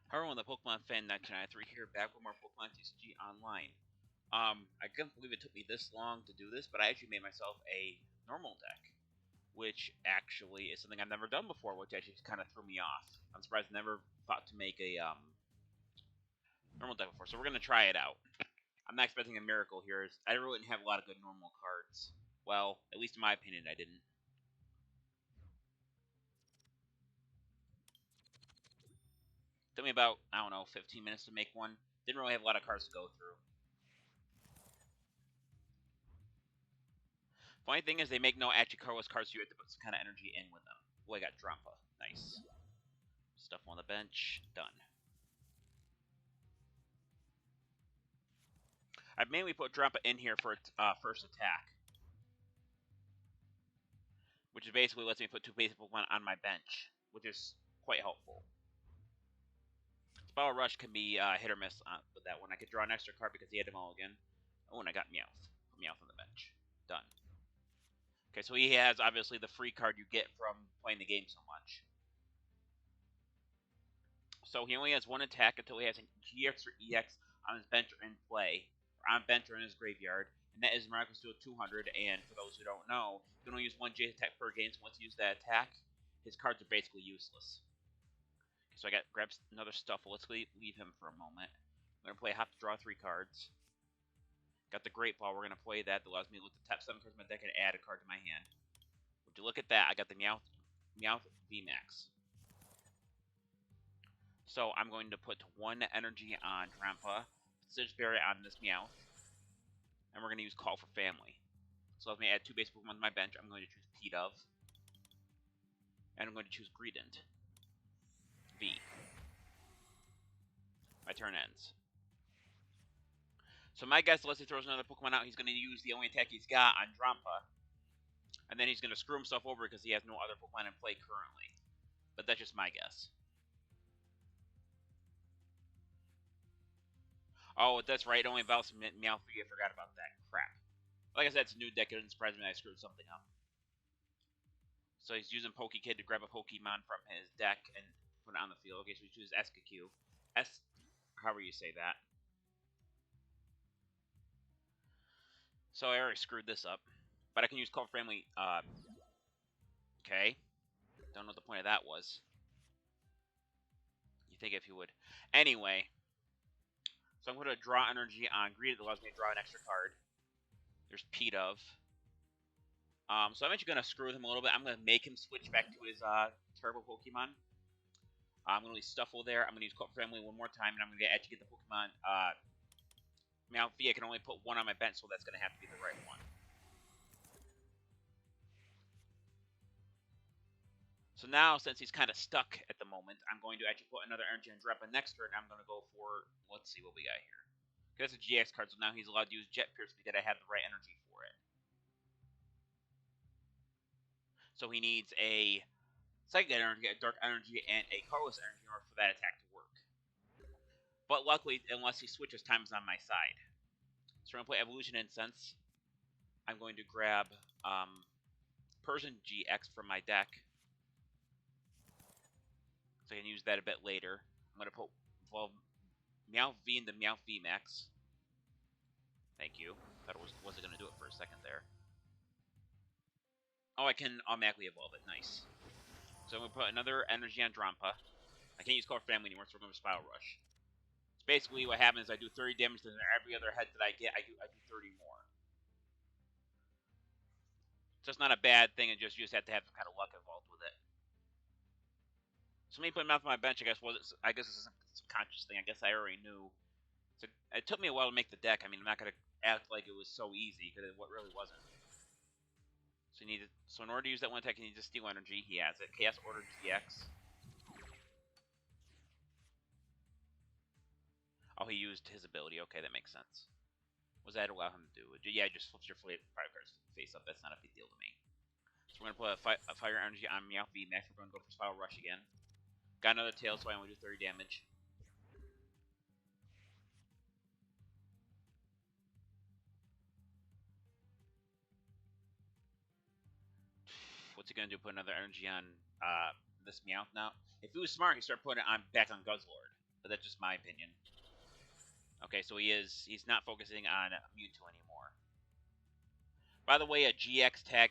Hello everyone, the Pokemon Fan 1993 here, back with more Pokemon TCG Online. I can't believe it took me this long to do this, but I actually made myself a normal deck, which actually is something I've never done before, which actually kind of threw me off. I'm surprised I never thought to make a normal deck before, so we're gonna try it out. I'm not expecting a miracle here. I really didn't have a lot of good normal cards. Well, at least in my opinion, I didn't. Took me about, I don't know, 15 minutes to make one. Didn't really have a lot of cards to go through. Funny thing is, they make no actually colorless cards, so you have to put some kind of energy in with them. Oh, I got Drampa. Nice. Stuff on the bench. Done. I've mainly put Drampa in here for first attack, which is basically lets me put two basic Pokemon on my bench, which is quite helpful. Spell Rush can be hit or miss with that one. I could draw an extra card because he had a mulligan. Oh, and I got Meowth. Put Meowth on the bench. Done. Okay, so he has obviously the free card you get from playing the game so much. So he only has one attack until he has an GX or EX on his bench or in play, or on bench or in his graveyard, and that is Miraculous Duel 200. And for those who don't know, you can only use one J attack per game, so once you use that attack, his cards are basically useless. Okay, so I got grab another Stuffle. Let's leave him for a moment. I'm gonna play have to draw 3 cards. Got the Great Ball. We're gonna play that. That allows me to look at the top 7 cards of my deck and add a card to my hand. Would you look at that? I got the Meowth VMAX. So I'm going to put 1 energy on Drampa, Berry on this Meowth, and we're going to use Call for Family. So let me add 2 base Pokemon to my bench. I'm going to choose Pidove, and I'm going to choose Greedent. V. My turn ends. So my guess, unless he throws another Pokemon out, he's going to use the only attack he's got on Drampa, and then he's going to screw himself over because he has no other Pokemon in play currently. But that's just my guess. Oh, that's right. It only involves Meowth V. I forgot about that. Crap. Like I said, it's a new deck. It doesn't surprise me that I screwed something up. So he's using PokeKid to grab a Pokemon from his deck and put it on the field. Okay, so he chooses SKQ. However you say that. So I already screwed this up. But I can use Call for Family. Okay. Don't know what the point of that was. You think if you would. Anyway. So I'm going to draw energy on Greed. That allows me to draw an extra card. There's Pidove. So I'm actually going to screw with him a little bit. I'm going to make him switch back to his terrible Pokemon. I'm going to leave Stuffle there. I'm going to use Call for Family one more time, and I'm going to actually get the Pokemon Meowth V. I can only put 1 on my bench, so that's going to have to be the right one. So now, since he's kind of stuck at the moment, I'm going to actually put another energy on Drampa next turn. I'm going to go for, let's see what we got here. That's a GX card, so now he's allowed to use Jet Pierce because I have the right energy for it. So he needs a Psychic Energy, a Dark Energy, and a Colorless Energy in order for that attack to work. But luckily, unless he switches, time is on my side. So we're going to play Evolution Incense. I'm going to grab Persian GX from my deck. So I can use that a bit later. I'm going to put Meowth V into Meowth VMAX. Thank you. Thought it wasn't going to do it for a second there. Oh, I can automatically evolve it. Nice. So I'm going to put another energy on Drampa. I can't use Core Family anymore, so we're going to Spiral Rush. So basically what happens is I do 30 damage to every other head that I get, I do 30 more. So it's not a bad thing, and just you just have to have some kind of luck involved with it. So me putting him off my bench, I guess this is a subconscious thing. I guess I already knew. So it took me a while to make the deck. I mean, I'm not gonna act like it was so easy because it really wasn't. So in order to use that one attack, you need to steal energy. He has it. Chaos Order GX. Oh, he used his ability. Okay, that makes sense. What does that allow him to do? Yeah, it just flips your 5 cards face up. That's not a big deal to me. So we're gonna put a fire energy on Meowth V Max. We're gonna go for Spiral Rush again. Got another tail, so I only do 30 damage. What's he gonna do? Put another energy on this Meowth now? If he was smart, he'd start putting it on back on Guzzlord. but that's just my opinion. Okay, so he's not focusing on Mewtwo anymore. By the way, a GX tag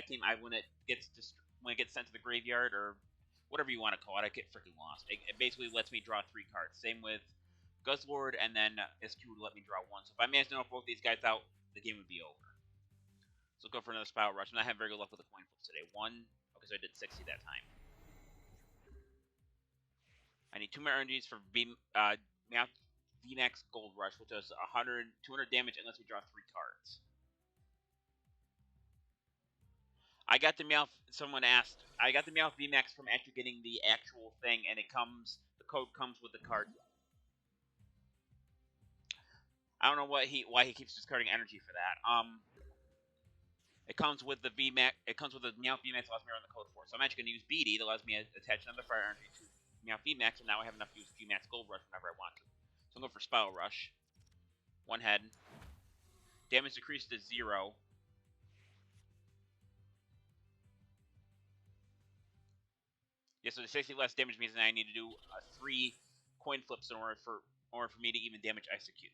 team, when it gets sent to the graveyard or whatever you want to call it, I get freaking lost. It basically lets me draw 3 cards. Same with Guzzlord, and then SQ would let me draw 1. So if I managed to knock both these guys out, the game would be over. So go for another Spiral Rush. I'm not having very good luck with the coin flips today. Okay, so I did 60 that time. I need 2 more energies for VMAX Gold Rush, which does 200 damage unless we draw 3 cards. I got the Meowth. Someone asked. I got the Meowth VMAX from after getting the actual thing, and the code comes with the card. I don't know why he keeps discarding energy for that. It comes with the VMAX. It comes with the Meowth VMAX allows me to run the code for. So I'm actually going to use BD that allows me to attach another fire energy to Meowth VMAX, and now I have enough to use VMAX Gold Rush whenever I want to. So I'm going for Spiral Rush. 1 head. Damage decreased to 0. Yeah, so the 60 less damage means that I need to do 3 coin flips in order for me to even damage execute.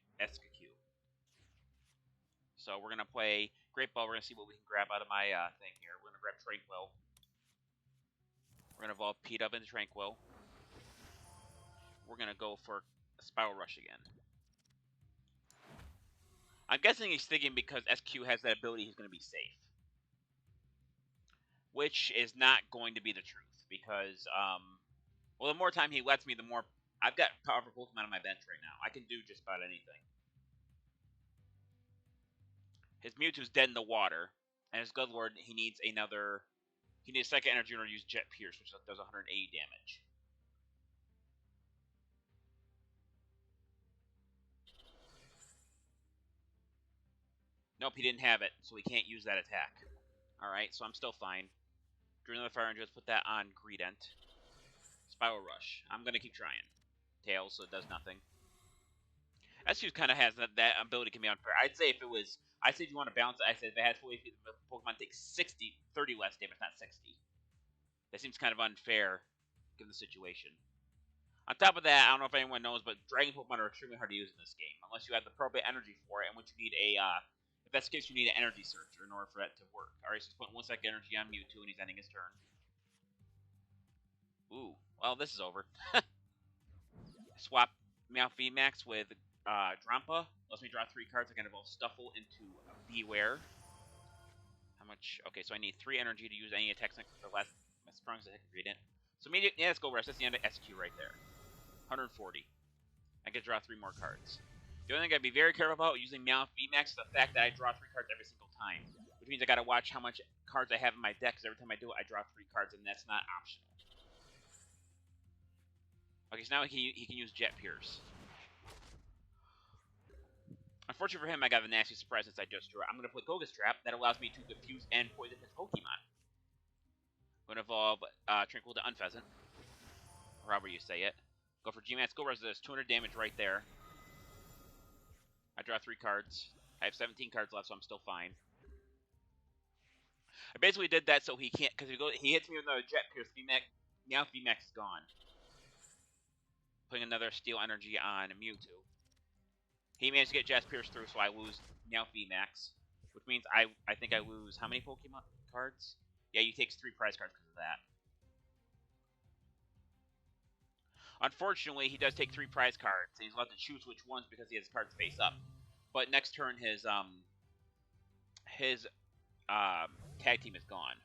So we're gonna play Great Ball. We're gonna see what we can grab out of my thing here. We're gonna grab Tranquil. We're gonna evolve Pete up into Tranquil. We're gonna go for a Spiral Rush again. I'm guessing he's thinking because SQ has that ability, he's gonna be safe, which is not going to be the truth because well, the more time he lets me, the more I've got powerful Pokemon on my bench right now. I can do just about anything. His Mewtwo's dead in the water, and his Guzzlord, he needs a second energy in order to use Jet Pierce, which does 180 damage. Nope, he didn't have it, so he can't use that attack. Alright, so I'm still fine. Drew another Fire Energy, let's put that on Greedent. Spiral Rush. I'm gonna keep trying. Tails, so it does nothing. SU kind of has that ability can be unfair. I'd say if you want to balance it, I said if it has fully, if the Pokemon takes 30 less damage, not 60. That seems kind of unfair, given the situation. On top of that, I don't know if anyone knows, but Dragon Pokemon are extremely hard to use in this game, unless you have the appropriate energy for it, in which you need if that's the case, you need an energy searcher in order for that to work. Alright, so he's putting 1 second energy on Mewtwo, and he's ending his turn. Ooh, well, this is over. Swap Meowth VMAX with Drampa. Lets me draw 3 cards. I can evolve Stuffle into Beware. How much? Okay, so I need 3 energy to use any attacks for my strongest attack ingredient. So immediately, let's go rest. That's the end of SQ right there. 140. I can draw 3 more cards. The only thing I'd be very careful about using Meowth VMAX is the fact that I draw 3 cards every single time. Which means I gotta watch how much cards I have in my deck, because every time I do it, I draw 3 cards, and that's not optional. Okay, so now he can use Jet Pierce. Unfortunately for him, I got a nasty surprise since I just drew it. I'm going to play Goga's Trap. That allows me to confuse and poison his Pokemon. I'm going to evolve Tranquil to Unpheasant. Or however you say it. Go for G-Max Go Res. There's 200 damage right there. I draw 3 cards. I have 17 cards left, so I'm still fine. I basically did that so he can't, because he hits me with another Jet Pierce. Meowth VMAX is gone. Putting another Steel Energy on Mewtwo. He managed to get Jet Pierce through, so I lose Meowth VMAX. Which means I think I lose how many Pokemon cards? Yeah, he takes 3 prize cards because of that. Unfortunately, he does take 3 prize cards, and he's allowed to choose which ones because he has cards face up. But next turn, his tag team is gone.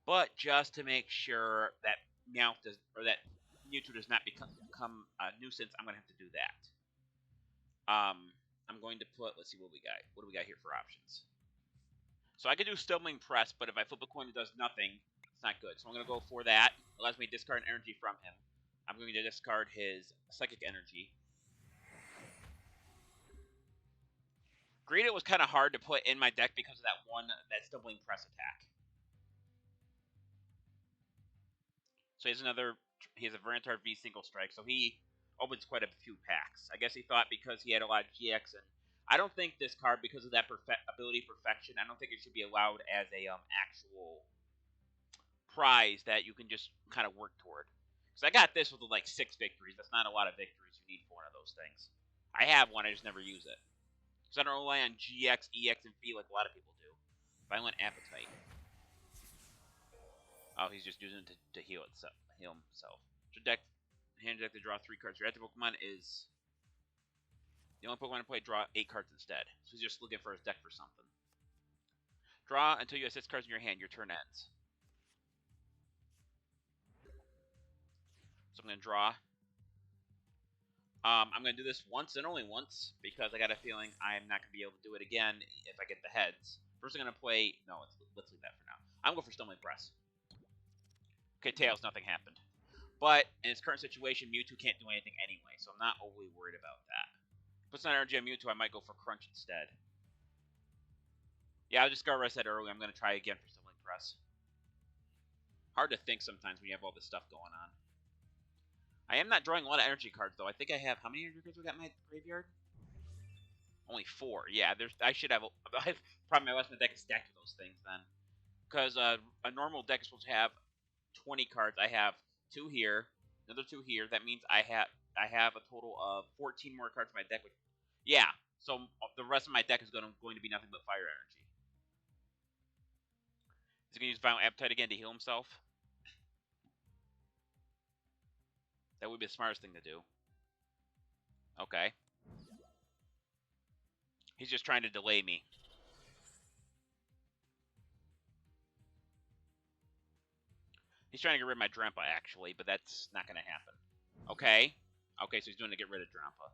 But just to make sure that Mewtwo does not become a nuisance, I'm gonna have to do that. I'm going to put. Let's see what we got. What do we got here for options? So I could do Stumbling Press, but if I flip a coin, it does nothing. It's not good. So I'm going to go for that. It allows me to discard an energy from him. I'm going to discard his Psychic Energy. Greedent was kind of hard to put in my deck because of that Stumbling Press attack. So he has a Varantar V Single Strike, so he opens quite a few packs. I guess he thought because he had a lot of GX and I don't think this card, because of that ability perfection, I don't think it should be allowed as a actual prize that you can just kind of work toward. Because I got this with like 6 victories. That's not a lot of victories you need for one of those things. I have one, I just never use it. Because I don't rely on GX, EX, and V like a lot of people do. Violent Appetite. Oh, he's just using it to heal itself. Heal himself. Your deck, hand deck to draw 3 cards. Your active Pokemon is the only Pokemon to play. Draw 8 cards instead. So he's just looking for his deck for something. Draw until you have 6 cards in your hand. Your turn ends. So I'm gonna draw. I'm gonna do this once and only once because I got a feeling I'm not gonna be able to do it again if I get the heads. First, I'm gonna play. No, let's leave that for now. I'm going for Stumbling Press. Okay, Tails, nothing happened. But in its current situation, Mewtwo can't do anything anyway, so I'm not overly worried about that. Puts an energy on Mewtwo, I might go for Crunch instead. Yeah, I'll just go what I said earlier. I'm going to try again for Stumbling Press. Hard to think sometimes when you have all this stuff going on. I am not drawing a lot of energy cards, though. I think I have... How many energy cards we got in my graveyard? Only 4. Yeah, I should have... Probably my rest of my deck is stacked with those things, then. Because a normal deck is supposed to have 20 cards. I have 2 here, another 2 here. That means I have a total of 14 more cards in my deck. Yeah, so the rest of my deck is going to be nothing but fire energy. Is he going to use Violent Appetite again to heal himself? That would be the smartest thing to do. Okay. He's just trying to delay me. He's trying to get rid of my Drampa, actually, but that's not going to happen. Okay. Okay, so he's doing to get rid of Drampa.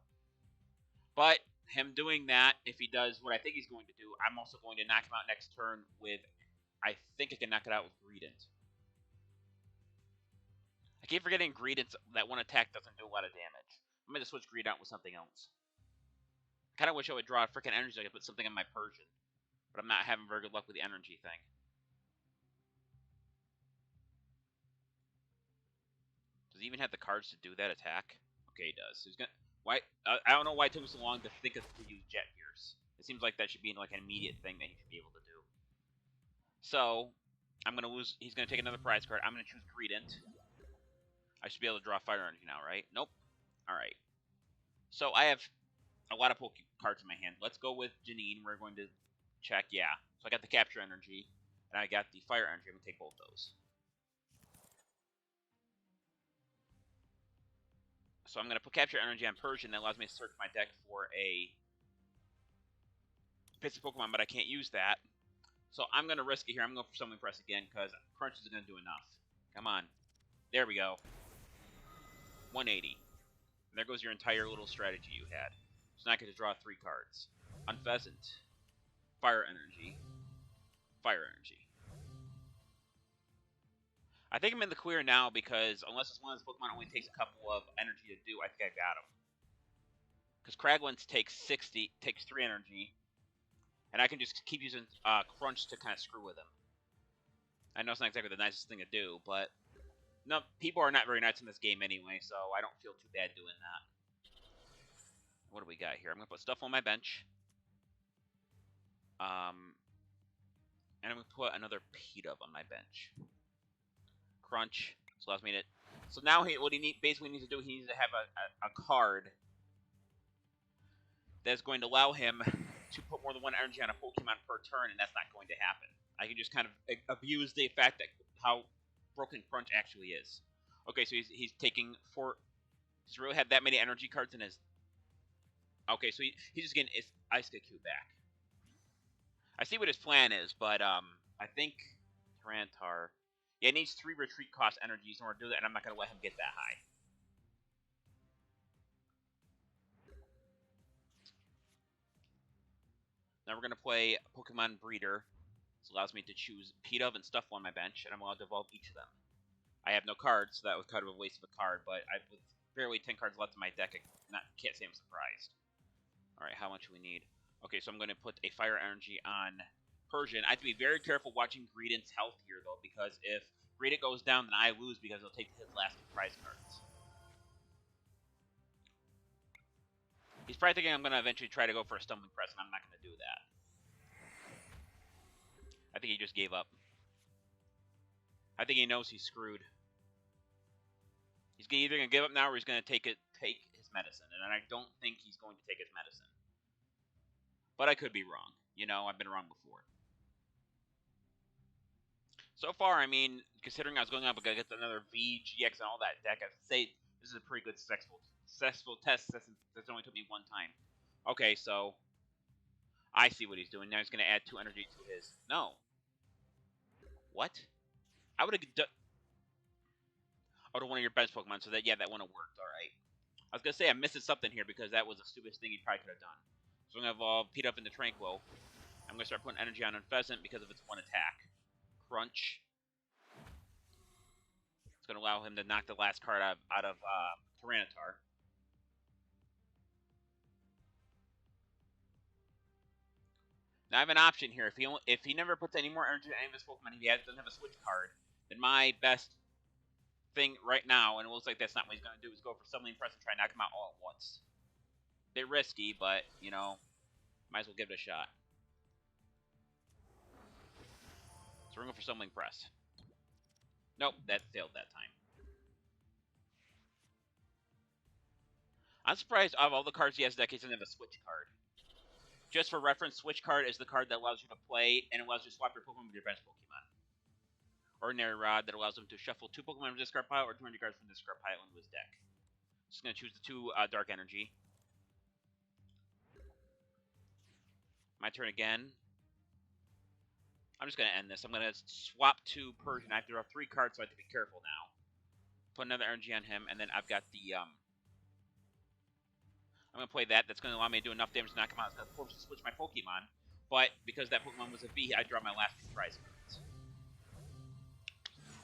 But him doing that, if he does what I think he's going to do, I'm also going to knock him out next turn with... I think I can knock it out with Greedent. I keep forgetting Greedent, that one attack doesn't do a lot of damage. I'm going to switch Greedent out with something else. I kind of wish I would draw a freaking energy so I could put something on my Persian. But I'm not having very good luck with the energy thing. Does he even have the cards to do that attack? Okay, he does. So he's gonna... Why? I don't know why it took so long to think of to use Jet Gears. It seems like that should be like an immediate thing that he should be able to do. So, I'm going to lose... He's going to take another prize card. I'm going to choose Greedent. I should be able to draw Fire Energy now, right? Nope. Alright. So, I have a lot of Poke cards in my hand. Let's go with Janine. We're going to check. Yeah. So, I got the Capture Energy, and I got the Fire Energy. I'm going to take both those. So, I'm going to put Capture Energy on Persian. That allows me to search my deck for a Pits of Pokemon, but I can't use that. So I'm going to risk it here. I'm going for Stumbling Press again because Crunch is going to do enough. Come on. There we go. 180. And there goes your entire little strategy you had. So now I get to draw 3 cards. Unpheasant. Fire Energy. Fire Energy. I think I'm in the clear now because unless it's one of those Pokemon only takes a couple of energy to do, I think I got him. Because Kraglins takes 3 energy. And I can just keep using Crunch to kind of screw with him. I know it's not exactly the nicest thing to do, but... No, people are not very nice in this game anyway, so I don't feel too bad doing that. What do we got here? I'm going to put stuff on my bench. And I'm going to put another P-Dub on my bench. Crunch. So allows me to... So now what he basically needs to do, he needs to have a card that's going to allow him to put more than 1 energy on a Pokemon per turn, and that's not going to happen. I can just kind of abuse the fact that how broken Crunch actually is. Okay, so he's taking 4... He's really had that many energy cards in his... Okay, so he's just getting his Ice Cube back. I see what his plan is, but I think Tyrantar... Yeah, he needs 3 retreat cost energies in order to do that, and I'm not going to let him get that high. Now we're going to play Pokemon Breeder. This allows me to choose P-Dub and Stuffle on my bench, and I'm allowed to evolve each of them. I have no cards, so that was kind of a waste of a card, but with barely 10 cards left in my deck, I can't say I'm surprised. Alright, how much do we need? Okay, so I'm going to put a Fire Energy on Persian. I have to be very careful watching Greedent's health here, though, because if Greedent goes down, then I lose because he'll take his last 2 prize cards. He's probably thinking I'm going to eventually try to go for a stumbling press, and I'm not going to do that. I think he just gave up. I think he knows he's screwed. He's either going to give up now or he's going to take his medicine. And I don't think he's going to take his medicine. But I could be wrong. You know, I've been wrong before. So far, I mean, considering I was going up against another VGX and all that deck, I'd say this is a pretty good successful test since it only took me one time. Okay, so I see what he's doing. Now he's going to add 2 energy to his... No. What? I would have done... Oh, to one of your bench Pokemon, so that, yeah, that wouldn't have worked. Alright. I was going to say I'm missing something here because that was the stupidest thing he probably could have done. So I'm going to evolve Pete up into Tranquil. I'm going to start putting energy on Pheasant because of its one attack. Crunch. It's going to allow him to knock the last card out of Tyranitar. Now I have an option here. If he never puts any more energy on any of his Pokemon, if he doesn't have a switch card, then my best thing right now, and it looks like that's not what he's going to do, is go for Stumbling Press and try and knock him out all at once. Bit risky, but, you know, might as well give it a shot. So we're going for Stumbling Press. Nope, that failed that time. I'm surprised out of all the cards he has deck, he doesn't have a switch card. Just for reference, switch card is the card that allows you to play and allows you to swap your Pokemon with your bench Pokemon. Ordinary Rod that allows him to shuffle 2 Pokemon from the discard pile or 200 cards from the discard pile into his deck. Just going to choose the 2 Dark Energy. My turn again. I'm just going to end this. I'm going to swap to Persian. I have to draw 3 cards, so I have to be careful now. Put another energy on him, and then I've got the... I'm going to play that. That's going to allow me to do enough damage to knock him out. It's going to force me to switch my Pokemon. But because that Pokemon was a V, I draw my last 2 prize cards.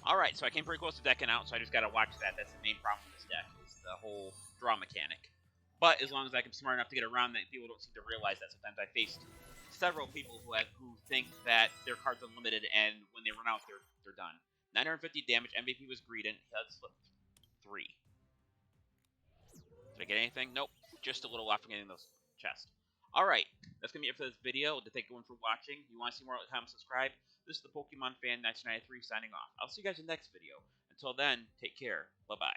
Alright, so I came pretty close to decking out, so I just got to watch that. That's the main problem with this deck, is the whole draw mechanic. But as long as I'm smart enough to get around that, people don't seem to realize that. Sometimes I faced several people who think that their cards are limited, and when they run out, they're done. 950 damage, MVP was Greedent, Head slipped 3. Did I get anything? Nope. Just a little off from getting those chests. Alright, that's going to be it for this video. Thank you everyone for watching. If you want to see more, comment, subscribe. This is the Pokemon Fan 1993 signing off. I'll see you guys in the next video. Until then, take care. Bye-bye.